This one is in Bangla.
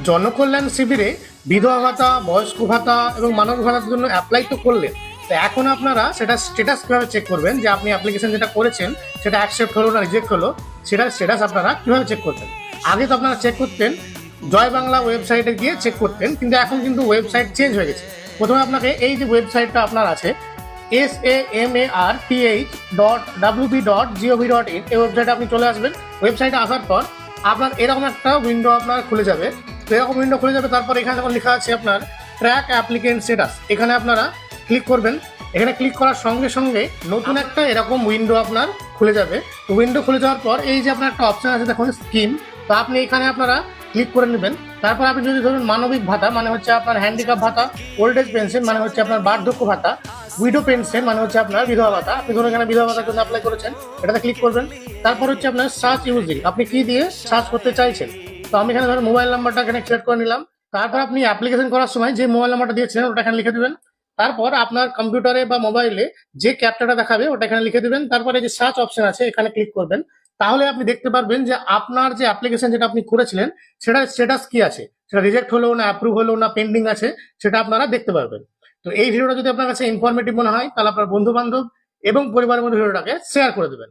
জনকল্যাণ শিবিরে বিধবা ভাতা, বয়স্ক ভাতা এবং মানব ভাতার জন্য অ্যাপ্লাই তো করলেন। তো এখন আপনারা সেটা স্ট্যাটাস কিভাবে চেক করবেন, যে আপনি অ্যাপ্লিকেশন যেটা করেছেন সেটা অ্যাকসেপ্ট হলো না রিজেক্ট হলো, সেটার স্ট্যাটাস আপনারা কিভাবে চেক করতেন। আগে তো আপনারা চেক করতেন জয় বাংলা ওয়েবসাইটে গিয়ে চেক করতেন, কিন্তু এখন কিন্তু ওয়েবসাইট চেঞ্জ হয়ে গেছে। প্রথমে আপনাকে এই যে ওয়েবসাইটটা আপনার আছে SAMARTH.WB.GOV.in, এই ওয়েবসাইটে আপনি চলে আসবেন। ওয়েবসাইটে আসার পর আপনার এরকম একটা উইন্ডো আপনার খুলে যাবে। তো এরকম উইন্ডো খুলে যাবে, তারপর এখানে যখন লেখা আছে আপনার ট্র্যাক অ্যাপ্লিকেন্ট স্ট্যাটাস, এখানে আপনারা ক্লিক করবেন। এখানে ক্লিক করার সঙ্গে সঙ্গে নতুন একটা এরকম উইন্ডো আপনার খুলে যাবে। তো উইন্ডো খুলে যাওয়ার পর এই যে আপনার একটা অপশন আছে দেখুন স্কিম, তো আপনি এখানে আপনারা ক্লিক করে নেবেন। তারপর আপনি যদি ধরুন মানবিক ভাতা মানে হচ্ছে আপনার হ্যান্ডিক্যাপ ভাতা, ওল্ড এজ পেনশন মানে হচ্ছে আপনার বার্ধক্য ভাতা, উইডো পেনশন মানে হচ্ছে আপনার বিধবা ভাতা, আপনি ধরুন এখানে বিধবা ভাতার জন্য অ্যাপ্লাই করেছেন, এটাতে ক্লিক করবেন। তারপর হচ্ছে আপনার সার্চ ইউজিং, আপনি কি দিয়ে সার্চ করতে চাইছেন। তো আমি এখানে ধরুন মোবাইল নাম্বারটা এখানে সিলেক্ট করে নিলাম। তারপর আপনি অ্যাপ্লিকেশন করার সময় যে মোবাইল নাম্বারটা দিয়েছিলেন ওটা এখানে লিখে দেবেন। তারপর আপনার কম্পিউটারে বা মোবাইলে যে ক্যাপচাটা দেখাবে ওটা এখানে লিখে দেবেন। তারপরে যে সার্চ অপশন আছে এখানে ক্লিক করবেন। তাহলে আপনি দেখতে পারবেন যে আপনার যে অ্যাপ্লিকেশন যেটা আপনি করেছিলেন সেটার স্ট্যাটাস কি আছে, সেটা রিজেক্ট হলো না অ্যাপ্রুভ হলো না পেন্ডিং আছে, সেটা আপনারা দেখতে পারবেন। তো এই ভিডিওটা যদি আপনার কাছে ইনফরমেটিভ মনে হয় তাহলে আপনার বন্ধু বান্ধব এবং পরিবারের মধ্যে ভিডিওটাকে শেয়ার করে দেবেন।